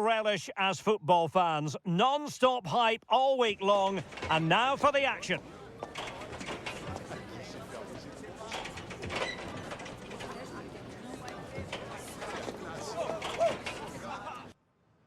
Relish as football fans. Non-stop hype all week long. And now for the action.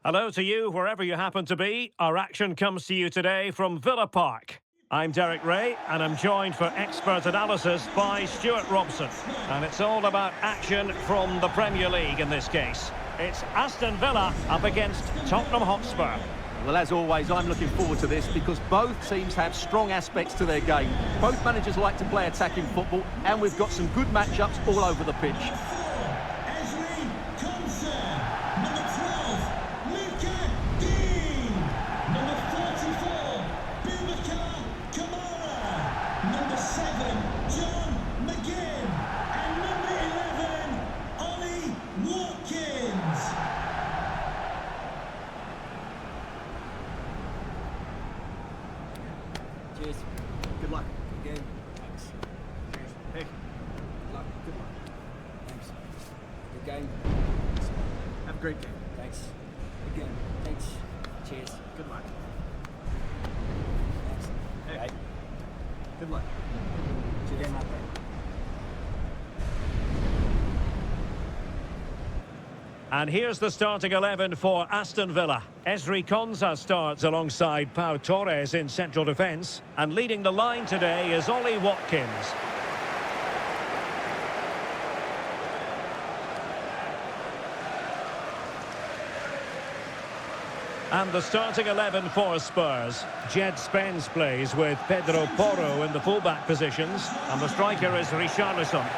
Hello to you, wherever you happen to be. Our action comes to you today from Villa Park. I'm Derek Ray, and I'm joined for expert analysis by Stuart Robson. And it's all about action from the Premier League in this case. It's Aston Villa up against Tottenham Hotspur. Well, as always, I'm looking forward to this because both teams have strong aspects to their game. Both managers like to play attacking football, and we've got some good matchups all over the pitch. Cheers. Good luck. Good game. Thanks. Cheers. Hey. Good luck. Good luck. Thanks. Good game. Have a great game. Thanks. Good game. Thanks. Cheers. Good luck. Thanks. Hey. Right. Good luck. Cheers. Good And here's the starting 11 for Aston Villa. Ezri Konsa starts alongside Pau Torres in central defence. And leading the line today is Ollie Watkins. And the starting 11 for Spurs. Jed Spence plays with Pedro Porro in the fullback positions. And the striker is Richarlison.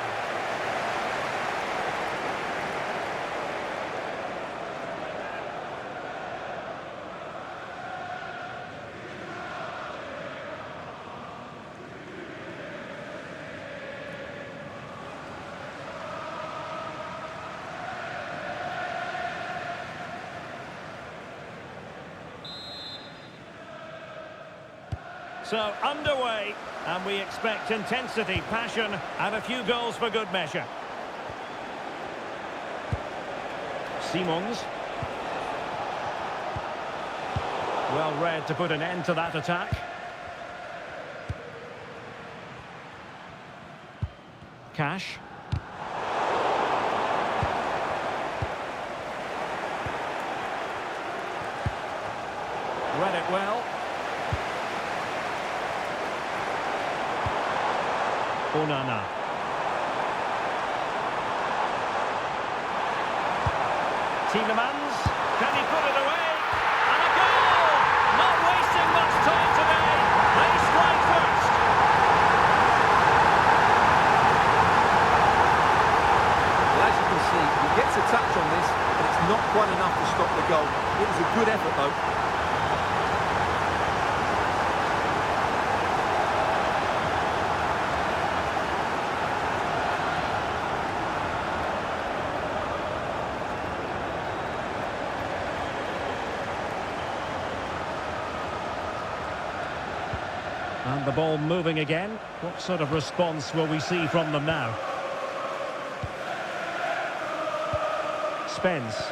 So, underway, and we expect intensity, passion, and a few goals for good measure. Simons. Well read to put an end to that attack. Cash. Read it well. Onana. Tielemans, can he put it away? And a goal! Not wasting much time today. They strike first. Well, as you can see, he gets a touch on this, but it's not quite enough to stop the goal. It was a good effort, though. And the ball moving again. What sort of response will we see from them now? Spence.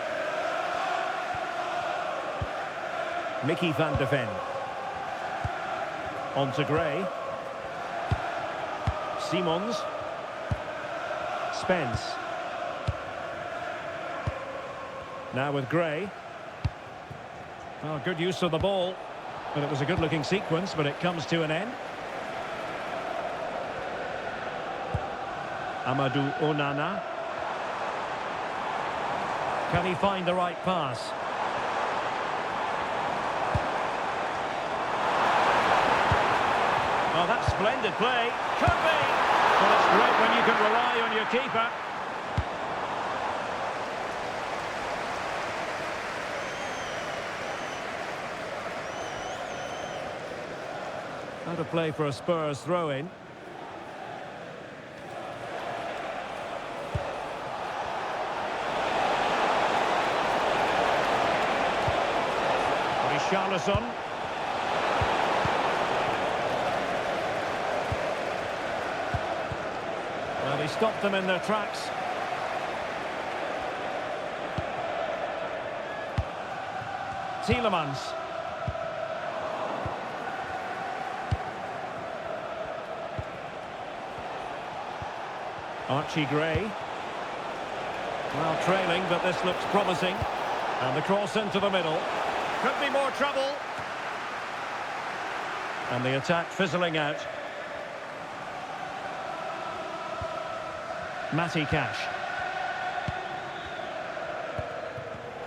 Mickey van de Ven. On to Gray. Simons. Spence. Now with Gray. Oh, good use of the ball. But it was a good-looking sequence, but it comes to an end. Amadou Onana. Can he find the right pass? Oh, that's splendid play. Could be. Well, it's great when you can rely on your keeper. Out of play for a Spurs throw-in. Richarlison. Well, he stopped them in their tracks. Tielemans. Archie Gray. Well, trailing, but this looks promising. And the cross into the middle. Could be more trouble. And the attack fizzling out. Matty Cash.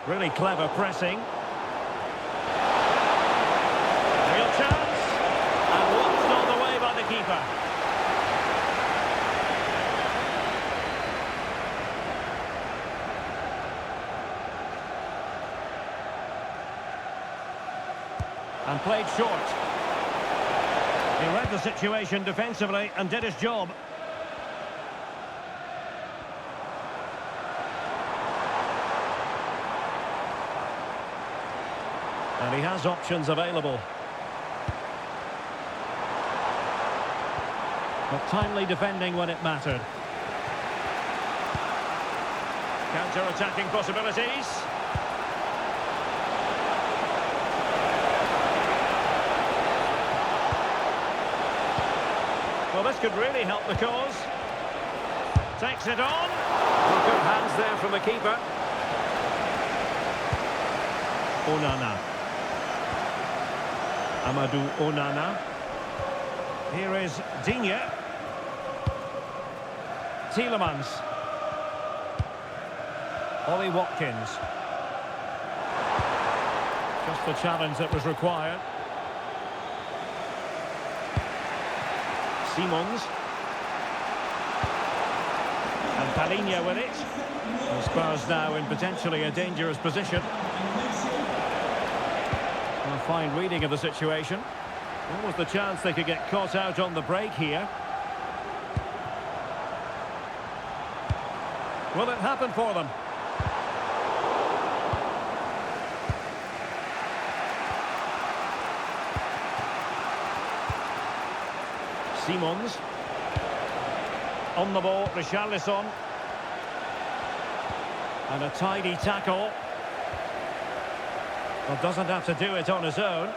Really clever pressing. Real chance. And watched all the way by the keeper. And played short. He read the situation defensively and did his job. And he has options available. But timely defending when it mattered. Counter-attacking possibilities. Well, this could really help the cause. Takes it on. Well, good hands there from the keeper. Onana. Amadou Onana. Here is Digne. Tielemans. Ollie Watkins. Just the challenge that was required. Simons. And Palinha with it. And Spurs now in potentially a dangerous position. A fine reading of the situation. What was the chance they could get caught out on the break here? Will it happen for them? Simons. On the ball, Richarlison. And a tidy tackle. Well, doesn't have to do it on his own.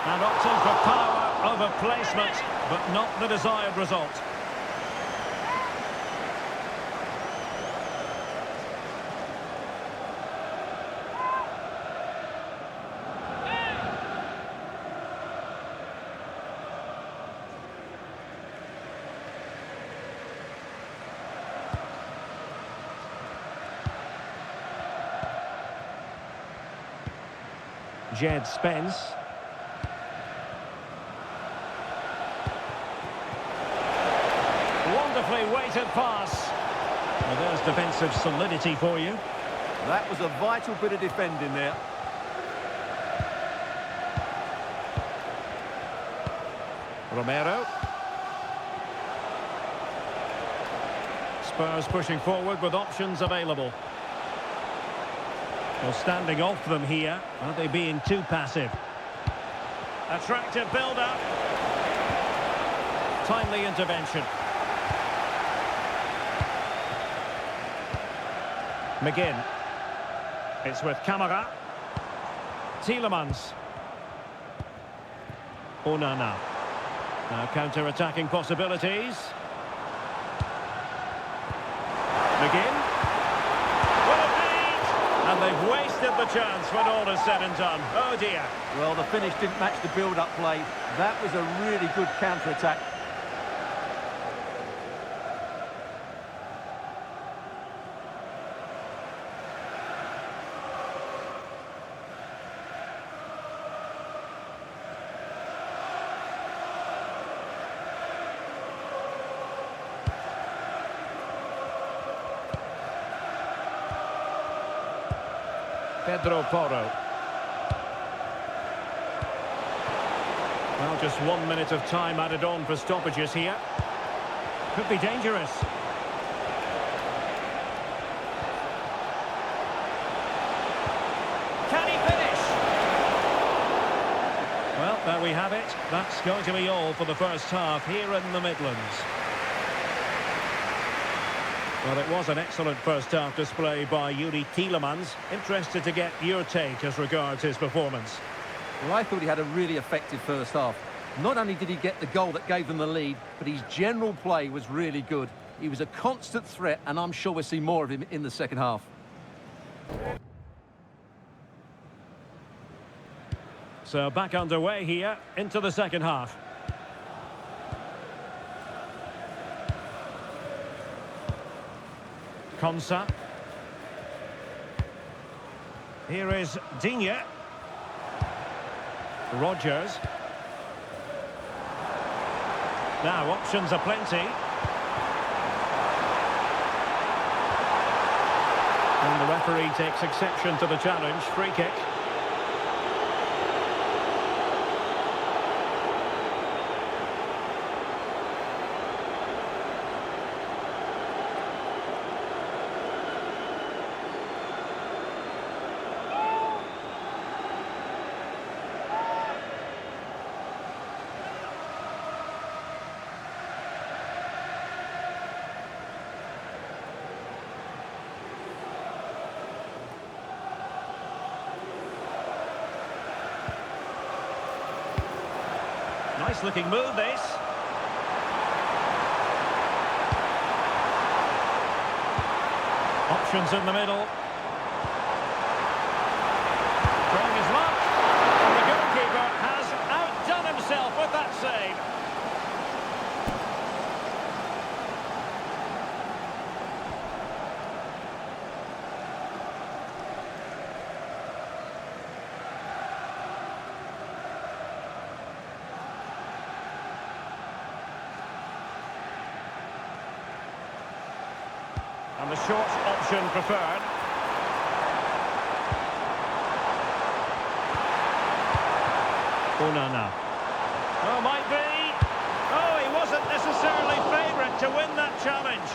And opting for power over placement, but not the desired result. Jed Spence. Wonderfully weighted pass. Well, there's defensive solidity for you. That was a vital bit of defending there. Romero. Spurs pushing forward with options available. Well, standing off them here. Are they being too passive? Attractive build-up. Timely intervention. McGinn. It's with Camara. Tielemans. Onana. Now counter-attacking possibilities. McGinn. And they've wasted the chance when all is said and done. Oh dear. Well, the finish didn't match the build-up play. That was a really good counter-attack. Pedro Porro. Well, just 1 minute of time added on for stoppages here. Could be dangerous. Can he finish? Well, There we have it. That's going to be all for the first half here in the Midlands. Well, it was an excellent first half display by Yuri Tielemans. Interested to get your take as regards his performance. Well, I thought he had a really effective first half. Not only did he get the goal that gave them the lead, but his general play was really good. He was a constant threat, and I'm sure we'll see more of him in the second half. So back underway here into the second half. Konsa. Here is Digne. Rogers. Now options are plenty. And the referee takes exception to the challenge. Free kick. Nice looking move, this. Options in the middle. Trying his luck. And the goalkeeper has outdone himself with that save. And the short option preferred. Onana. Oh, might be. Oh, he wasn't necessarily favourite to win that challenge.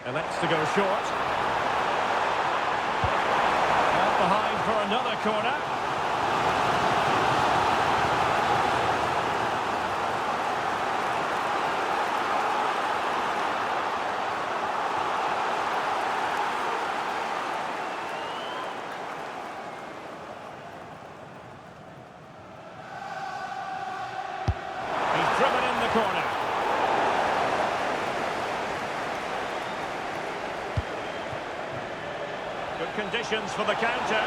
Elects to go short. Left behind for another corner. He's driven in the corner. Conditions for the counter.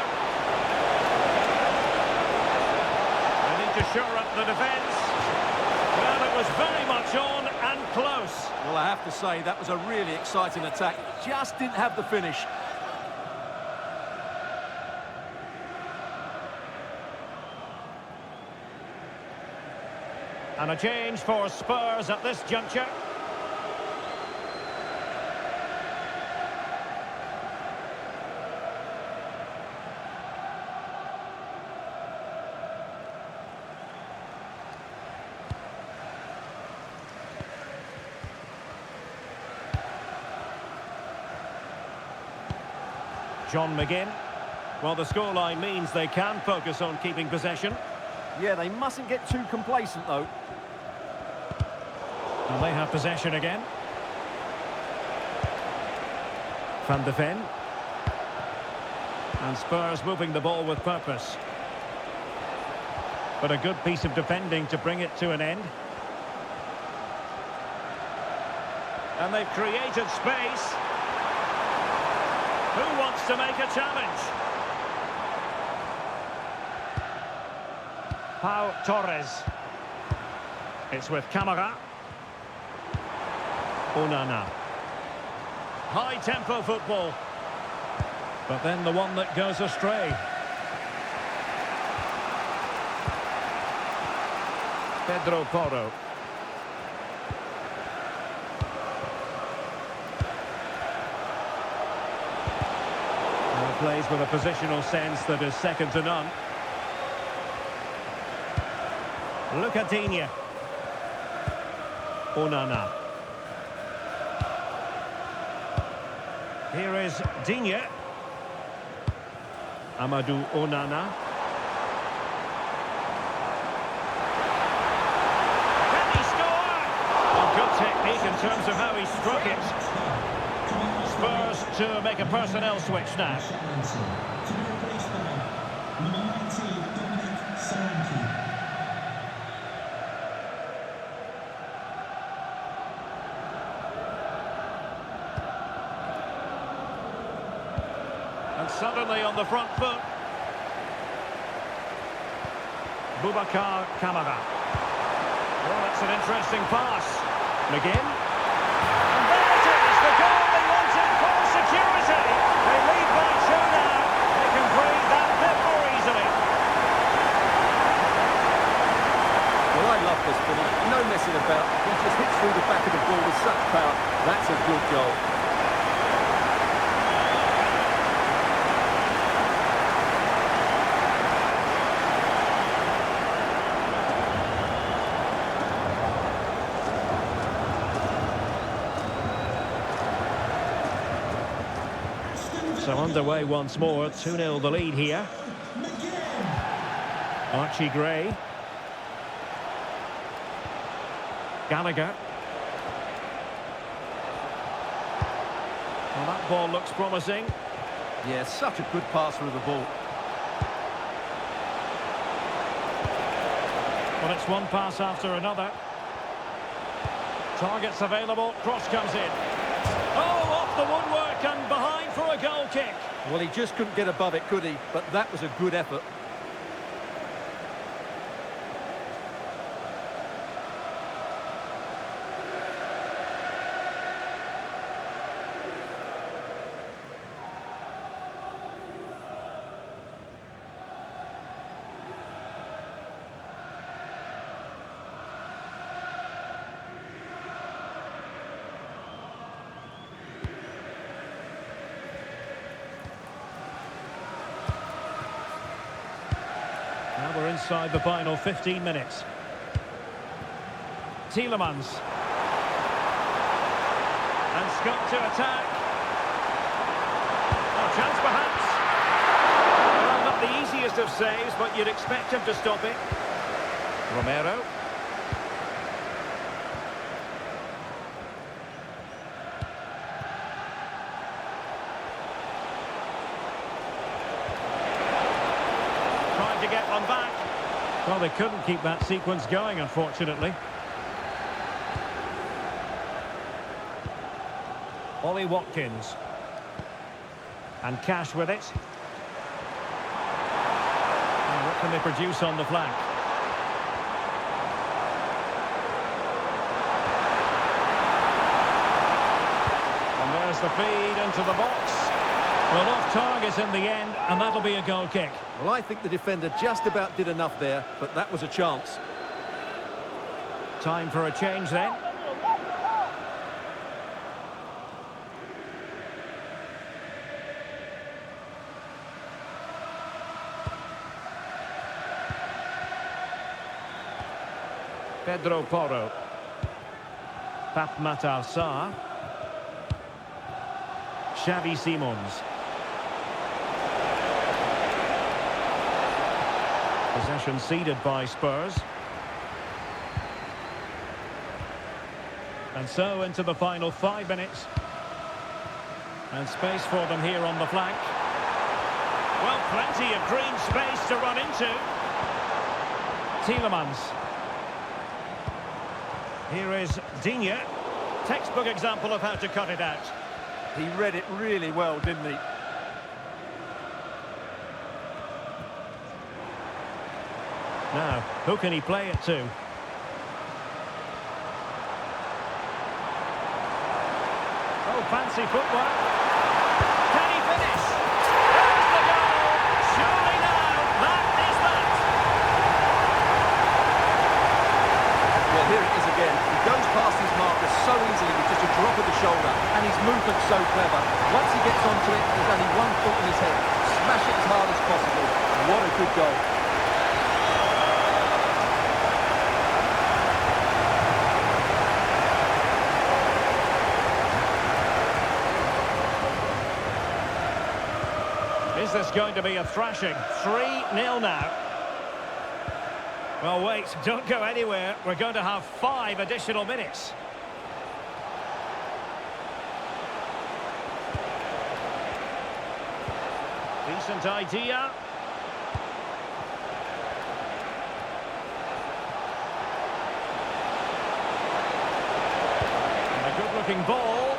They need to shore up the defence. Well, it was very much on and close. Well, I have to say, that was a really exciting attack. Just didn't have the finish. And a change for Spurs at this juncture. John McGinn. Well, the scoreline means they can focus on keeping possession. Yeah, they mustn't get too complacent, though. And they have possession again. Van de Ven. And Spurs moving the ball with purpose. But a good piece of defending to bring it to an end. And they've created space. Who wants to make a challenge? Pau Torres. It's with Camara. Onana. High-tempo football. But then the one that goes astray. Pedro Porro. Plays with a positional sense that is second to none. Look at Digne. Onana. Here is Digne. Amadou Onana. Can he score? Oh, good technique in terms of how he struck it. Spurs to make a personnel switch now. And suddenly on the front foot. Boubacar Kamara. Oh, that's an interesting pass. McGinn. And there it is, the goal they wanted for security. They lead by two now. They can breathe that bit more easily. Well, I love this finish. No messing about. He just hits through the back of the ball with such power. That's a good goal. So underway once more, 2-0 the lead here. Archie Gray. Gallagher. Well, that ball looks promising. Yeah, such a good passer of the ball. Well, it's one pass after another. Targets available, cross comes in. Oh, off the woodwork and behind for a goal kick. Well, he just couldn't get above it, could he? But that was a good effort. Now we're inside the final 15 minutes. Tielemans. And Scott to attack. Oh, chance perhaps. Well, not the easiest of saves, but you'd expect him to stop it. Romero. To get one back. Well, they couldn't keep that sequence going, unfortunately. Ollie Watkins. And Cash with it. And what can they produce on the flank? And there's the feed into the box. Well, off target in the end, and that'll be a goal kick. Well, I think the defender just about did enough there, but that was a chance. Time for a change then. Pedro Porro. Pape Matar Sarr. Xavi Simons. Possession ceded by Spurs. And so into the final 5 minutes. And space for them here on the flank. Well, plenty of green space to run into. Tielemans. Here is Digne. Textbook example of how to cut it out. He read it really well, didn't he? Now, who can he play it to? Oh, fancy footwork. Can he finish? There's the goal. Surely now, that is that. Well, here it is again. He goes past his marker so easily with just a drop of the shoulder, and his movement's so clever. Once he gets onto it, there's only one thought in his head. goal. Is this going to be a thrashing? 3-0 now. Well, wait, don't go anywhere. We're going to have 5 additional minutes. Decent idea. And a good-looking ball.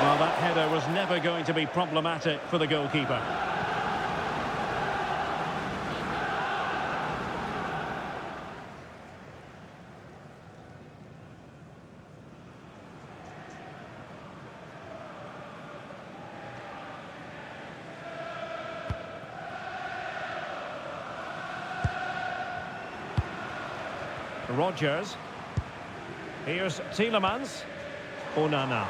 Well, that header was never going to be problematic for the goalkeeper. Rodgers. Here's Tielemans. Onana.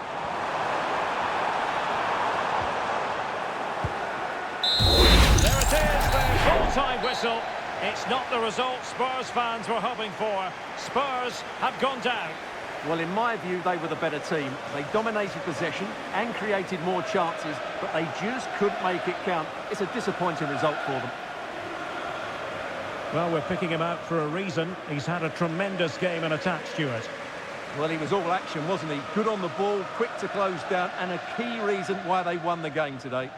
There it is, the full-time whistle. It's not the result Spurs fans were hoping for. Spurs have gone down. Well, in my view, they were the better team. They dominated possession and created more chances, but they just couldn't make it count. It's a disappointing result for them. Well, we're picking him out for a reason. He's had a tremendous game in attack, Stuart. Well, he was all action, wasn't he? Good on the ball, quick to close down, and a key reason why they won the game today.